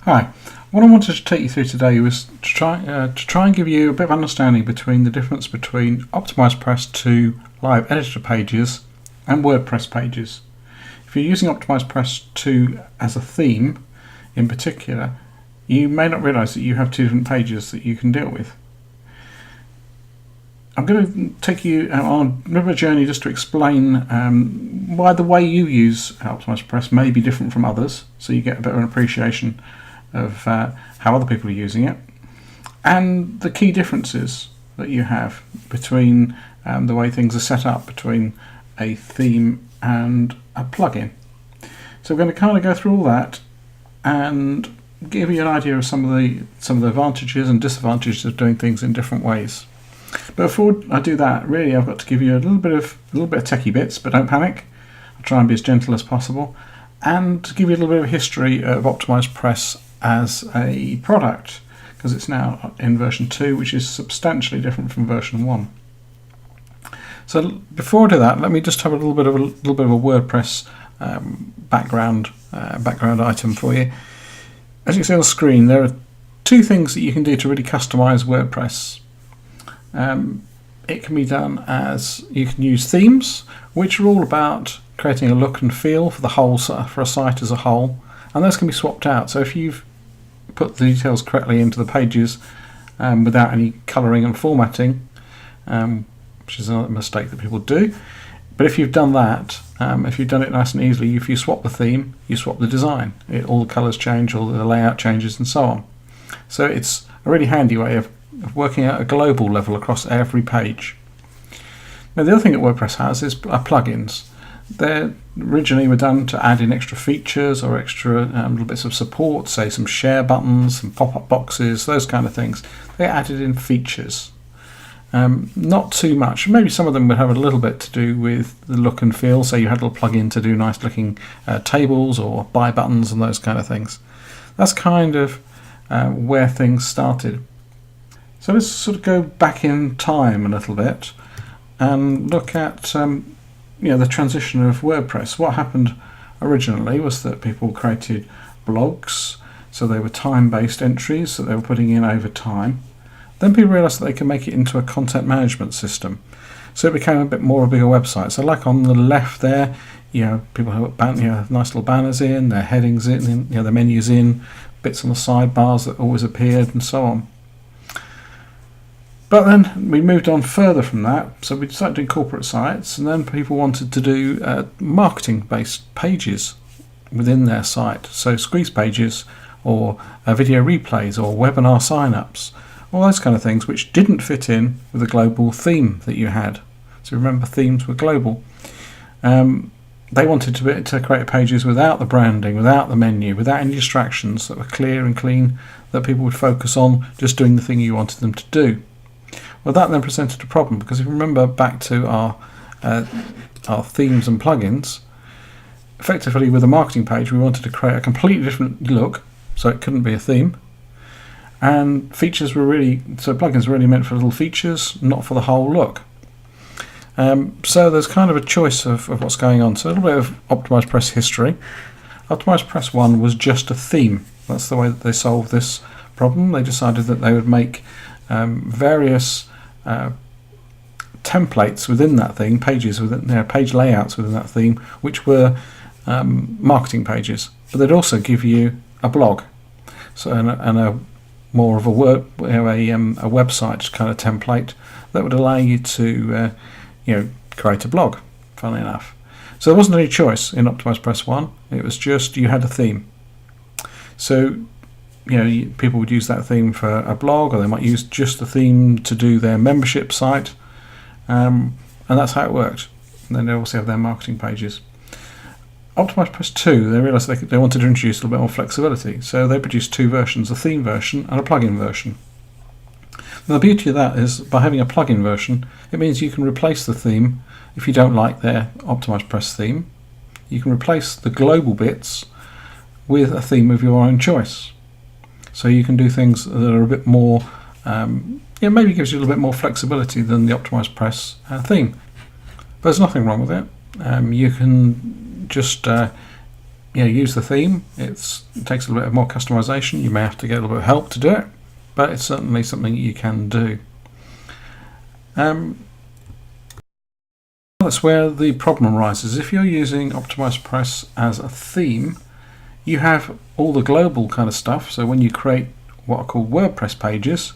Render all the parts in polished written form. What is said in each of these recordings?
Hi, what I wanted to take you through today was to try and give you a bit of understanding between the difference between OptimizePress 2 live editor pages and WordPress pages. If you're using OptimizePress 2 as a theme in particular, you may not realise that you have two different pages that you can deal with. I'm going to take you on a bit of a journey just to explain why the way you use OptimizePress may be different from others, so you get a bit of an appreciation of how other people are using it, and the key differences that you have between the way things are set up between a theme and a plugin. So we're going to kind of go through all that and give you an idea of some of the advantages and disadvantages of doing things in different ways. But before I do that, really I've got to give you a little bit of techie bits, but don't panic. I'll try and be as gentle as possible, and to give you a little bit of history of OptimizePress as a product, because it's now in version 2, which is substantially different from version 1. So before I do that, let me just have a little bit of a WordPress background item for you. As you can see on the screen, there are two things that you can do to really customize WordPress. It can be done as you can use themes, which are all about creating a look and feel for a site as a whole, and those can be swapped out. So if you've put the details correctly into the pages without any colouring and formatting, which is another mistake that people do, but if you've done that, if you've done it nice and easily, if you swap the theme, you swap the design. All the colours change, all the layout changes, and so on. So it's a really handy way of working at a global level across every page. Now the other thing that WordPress has is plugins. They originally were done to add in extra features or extra little bits of support, say some share buttons, some pop-up boxes, those kind of things. They added in features. Not too much. Maybe some of them would have a little bit to do with the look and feel. So you had a little plugin to do nice looking tables or buy buttons and those kind of things. That's kind of where things started. So let's sort of go back in time a little bit and look at the transition of WordPress. What happened originally was that people created blogs, so they were time-based entries that they were putting in over time. Then people realised that they could make it into a content management system, so it became a bit more of a bigger website. So like on the left there, people have nice little banners in, their headings in, their menus in, bits on the sidebars that always appeared, and so on. But then we moved on further from that, so we started doing corporate sites, and then people wanted to do marketing-based pages within their site, so squeeze pages or video replays or webinar sign-ups, all those kind of things which didn't fit in with the global theme that you had. So remember, themes were global. They wanted to create pages without the branding, without the menu, without any distractions, that were clear and clean, that people would focus on just doing the thing you wanted them to do. Well, that then presented a problem, because if you remember back to our themes and plugins, effectively with a marketing page we wanted to create a completely different look, so it couldn't be a theme, and plugins were really meant for little features, not for the whole look. So there's kind of a choice of what's going on. So a little bit of OptimizePress history. OptimizePress 1 was just a theme. That's the way that they solved this problem. They decided that they would make various templates within that theme, pages within page layouts within that theme, which were marketing pages, but they'd also give you a blog, so and a more of a website kind of template that would allow you to create a blog. Funnily enough, so there wasn't any choice in OptimizePress 1. It was just you had a theme. So people would use that theme for a blog, or they might use just the theme to do their membership site, and that's how it worked. And then they also have their marketing pages. OptimizePress 2, they realised they wanted to introduce a little bit more flexibility, so they produced two versions, a theme version and a plugin version. Now the beauty of that is, by having a plugin version, it means you can replace the theme if you don't like their OptimizePress theme. You can replace the global bits with a theme of your own choice. So you can do things that are a bit more, maybe gives you a little bit more flexibility than the OptimizePress theme. But there's nothing wrong with it. You can just use the theme. It takes a little bit more customization. You may have to get a little bit of help to do it, but it's certainly something you can do. That's where the problem arises. If you're using OptimizePress as a theme, you have all the global kind of stuff. So when you create what are called WordPress pages,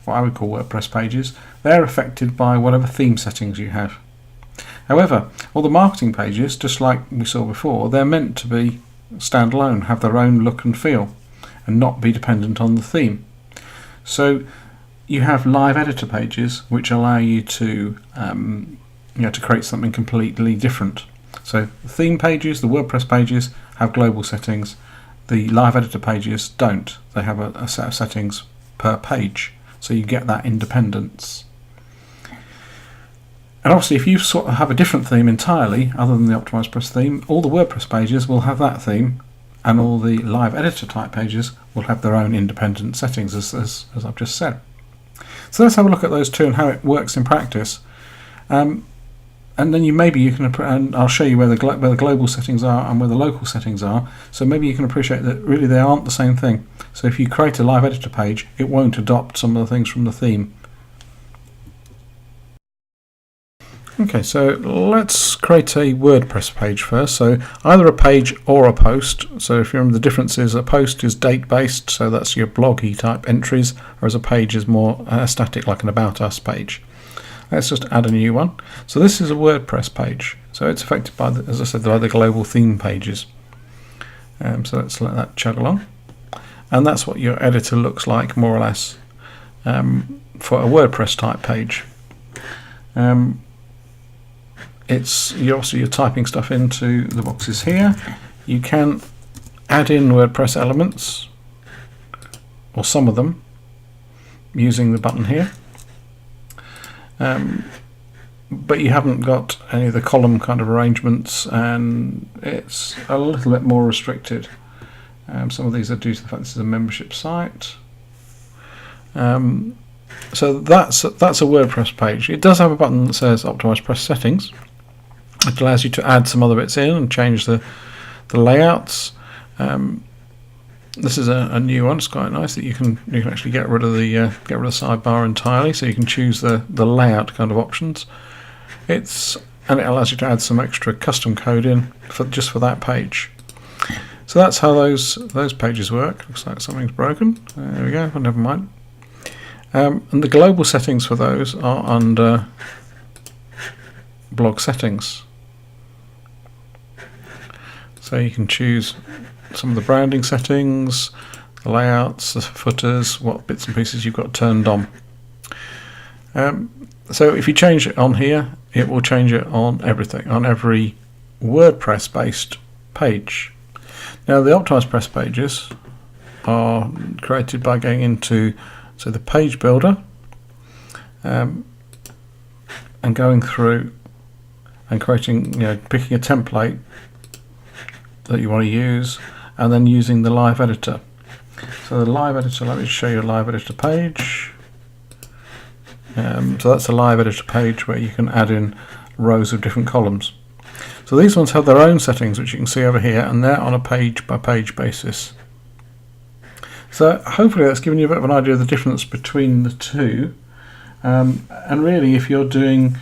what I would call WordPress pages, they're affected by whatever theme settings you have. However, all the marketing pages, just like we saw before, they're meant to be standalone, have their own look and feel, and not be dependent on the theme. So you have live editor pages which allow you to to create something completely different. So the theme pages, the WordPress pages, have global settings. The live editor pages don't. They have a set of settings per page, so you get that independence. And obviously, if you sort of have a different theme entirely, other than the OptimizePress theme, all the WordPress pages will have that theme, and all the live editor type pages will have their own independent settings, as I've just said. So let's have a look at those two and how it works in practice. And then you can, and I'll show you where the global settings are and where the local settings are. So maybe you can appreciate that really they aren't the same thing. So if you create a live editor page, it won't adopt some of the things from the theme. Okay, so let's create a WordPress page first. So either a page or a post. So if you remember, the difference is a post is date based, so that's your bloggy type entries, whereas a page is more static, like an About Us page. Let's just add a new one. So this is a WordPress page. So it's affected by, as I said, by the global theme pages. So let's let that chug along. And that's what your editor looks like, more or less, for a WordPress type page. You're typing stuff into the boxes here. You can add in WordPress elements, or some of them, using the button here. But you haven't got any of the column kind of arrangements, and it's a little bit more restricted. Some of these are due to the fact this is a membership site. So that's a WordPress page. It does have a button that says OptimizePress Settings. It allows you to add some other bits in and change the layouts. This is a new one. It's quite nice that you can actually get rid of the sidebar entirely, so you can choose the layout kind of options. And it allows you to add some extra custom code in just for that page. So that's how those pages work. Looks like something's broken. There we go. Well, never mind. And the global settings for those are under blog settings. So you can choose some of the branding settings, the layouts, the footers, what bits and pieces you've got turned on. So if you change it on here, it will change it on everything, on every WordPress based page. Now the OptimizePress pages are created by going into the page builder and going through and creating, picking a template that you want to use, and then using the live editor. So the live editor, let me show you a live editor page. So that's a live editor page where you can add in rows of different columns. So these ones have their own settings, which you can see over here, and they're on a page by page basis. So hopefully that's given you a bit of an idea of the difference between the two. And really, if you're building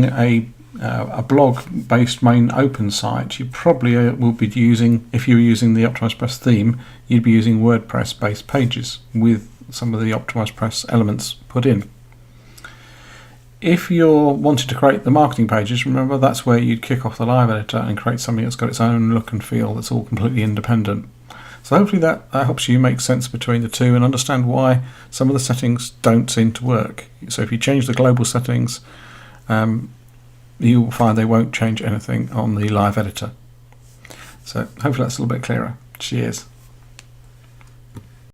a blog-based main open site, you probably will be using, if you were using the OptimizePress theme, you'd be using WordPress-based pages with some of the OptimizePress elements put in. If you're wanting to create the marketing pages, remember that's where you'd kick off the live editor and create something that's got its own look and feel, that's all completely independent. So hopefully that helps you make sense between the two and understand why some of the settings don't seem to work. So if you change the global settings, you'll find they won't change anything on the live editor. So hopefully that's a little bit clearer. Cheers.